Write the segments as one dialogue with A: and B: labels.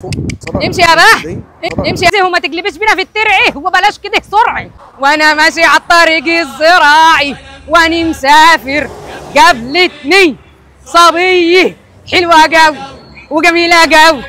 A: امشي يا باه، امشي يا زي وما تقلبش بينا في الترعه وبلاش كده سرعه. وانا ماشي على الطريق الزراعي واني مسافر قابلتني صبيه حلوه قوي وجميله قوي.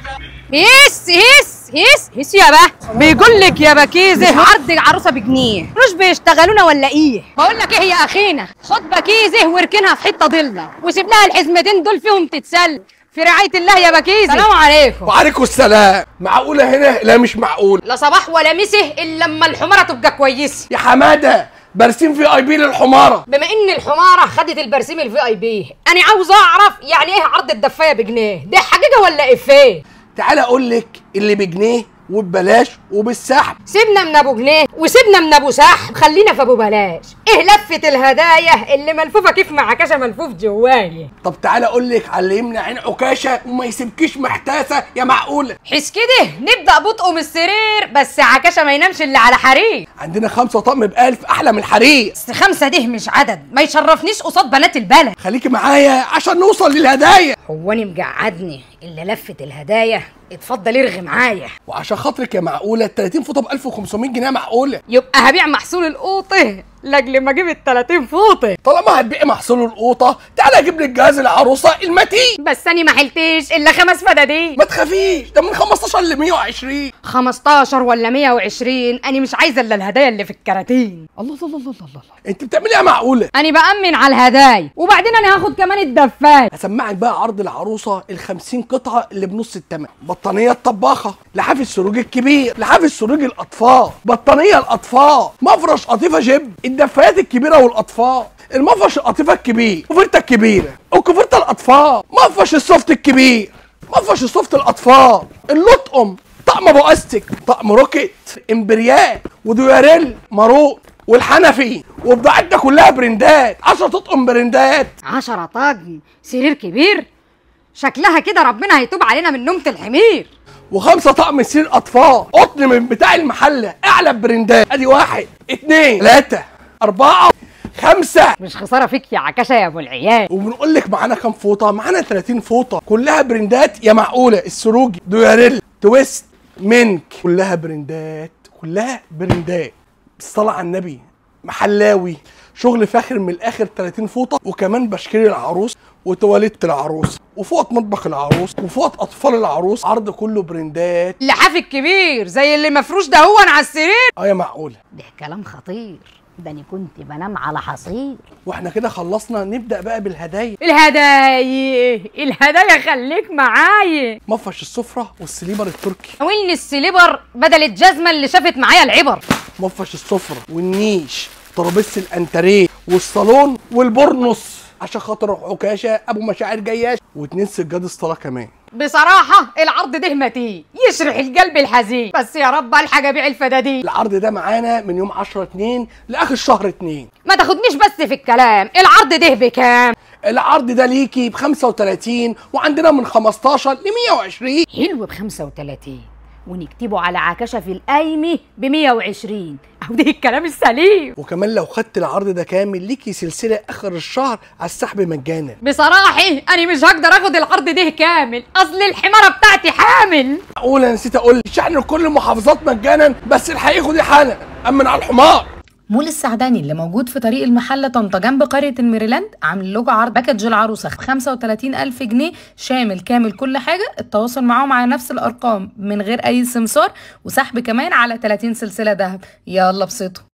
A: هس يا باه، بيقول لك يا بكيزه عرض عروسه بجنيه، مش بيشتغلونا ولا ايه؟ بقول لك ايه يا اخينا، خد بكيزه واركنها في حته ضله وسيب لها الحزمتين دول فيهم تتسلى في رعاية الله يا بكيزة. السلام عليكم.
B: وعليكم السلام. معقولة هنا؟ لا مش معقول.
A: لا صباح ولا مسه إلا لما الحمارة تبقى كويسة.
B: يا حمادة برسيم في اي بي للحمارة.
A: بما إن الحمارة خدت البرسيم الفي اي بي، أنا عاوز أعرف يعني إيه عرض الدفاية بجنيه؟ ده حقيقة ولا إفيه؟
B: تعالى أقول لك اللي بجنيه وببلاش وبالسحب.
A: سيبنا من ابو جنيه وسيبنا من ابو سحب، خلينا في ابو بلاش. ايه لفه الهدايا اللي ملفوفه كيف مع عكاشه ملفوف جوايا؟
B: طب تعالى اقول لك على اللي يمنع عين عكاشه وما يسيبكيش محتاسه يا معقوله.
A: حس كده نبدا بطء من السرير، بس عكاشه ما ينامش الا على حرير.
B: عندنا 5 طقم ب1000 احلى من الحرير.
A: بس 5 ده مش عدد ما يشرفنيش قصاد بنات البلد.
B: خليكي معايا عشان نوصل للهدايا.
A: هو انا مقعدني الا لفه الهدايا؟ اتفضل ارغي معايا.
B: وعشان خاطرك يا معقوله 30 فوطه ب 1500 جنيه معقوله.
A: يبقى هبيع محصول القوطه لاجل ما اجيب ال 30 فوطه.
B: طالما هتبيعي محصول القوطه تعالى اجيب لك جهاز العروسه المتين.
A: بس انا ما حلتش الا 5 فدادين.
B: ما تخافيش، ده من 15 ل 120.
A: 15 ولا 120؟ انا مش عايزه الا الهدايا اللي في الكراتين.
B: الله الله الله الله الله، انت بتعملي ايه يا معقوله؟
A: انا بامن على الهدايا وبعدين انا هاخد كمان الدفايه.
B: هسمعك بقى عرض العروسه ال 50 قطعه اللي بنص الثمن. بطانيه الطباخه، لحاف السروج الكبير، لحاف السروج الاطفال، بطانيه الاطفال، مفرش قطيفه جيب، الدفايات الكبيره والاطفال، المفرش القطيفه الكبير، كوفرته الكبيره، وكوفرته الاطفال، مفرش السوفت الكبير، مفرش السوفت الاطفال، اللطقم، طقم ابو استك، طقم روكيت، امبريال ودوياريل مارون والحنفي، وبضاعتنا كلها برندات. 10 تطقم برندات.
A: 10 طقم سرير كبير؟ شكلها كده ربنا هيتوب علينا من نومة الحمير.
B: و5 طقم سرير اطفال قطن من بتاع المحله اعلى برندات. ادي 1 2 3 4 5.
A: مش خساره فيك يا عكاشه يا ابو العيال.
B: وبنقول لك معانا كام فوطه؟ معانا 30 فوطه كلها برندات يا معقوله. السروجي، دوياريل، تويست، منك، كلها برندات، كلها برندات. بالصلاه على النبي، محلاوي، شغل فاخر من الاخر. 30 فوطه وكمان بشكير العروس وتواليت العروس وفوط مطبخ العروس وفوط اطفال العروس. عرض كله برندات.
A: اللحاف الكبير زي اللي مفروش ده هو على السرير.
B: يا معقوله،
A: ده كلام خطير، ده انا كنت بنام على حصير.
B: واحنا كده خلصنا، نبدا بقى بالهدايا.
A: الهدايا خليك معايا.
B: مفرش السفره والسليبر التركي.
A: وين السليبر بدل الجزمه اللي شافت معايا العبر.
B: مفرش السفره والنيش، ترابيزه الانتريه والصالون والبورنوس عشان خاطر عكاشه ابو مشاعر جياش، و2 سجاد الصلاه كمان.
A: بصراحه العرض ده متين يشرح القلب الحزين، بس يا رب الحق ابيع الفدادين.
B: العرض ده معانا من يوم 10/2 لاخر شهر 2.
A: ما تاخدنيش بس في الكلام، العرض ده بكام؟
B: العرض ده ليكي ب35 وعندنا من 15 ل 120.
A: حلو ب35 ونكتبه على عكاشه في القايمه ب120. اهو ده الكلام السليم.
B: وكمان لو خدت العرض ده كامل ليكي سلسله اخر الشهر على السحب مجانا.
A: بصراحه انا مش هقدر اخد العرض ده كامل، اصل الحماره بتاعتي حامل.
B: اقول انا نسيت اقول شحن لكل المحافظات مجانا، بس الحقيقه خدي حالا امن على الحمار.
C: مول السعداني اللي موجود في طريق المحله طنطا جنب قريه الميريلاند عامل لكم عرض باكج العروسه 35,000 جنيه شامل كامل كل حاجه. التواصل معاهم على نفس الارقام من غير اي سمسار، وسحب كمان على 30 سلسله ذهب. يلا بسطوا.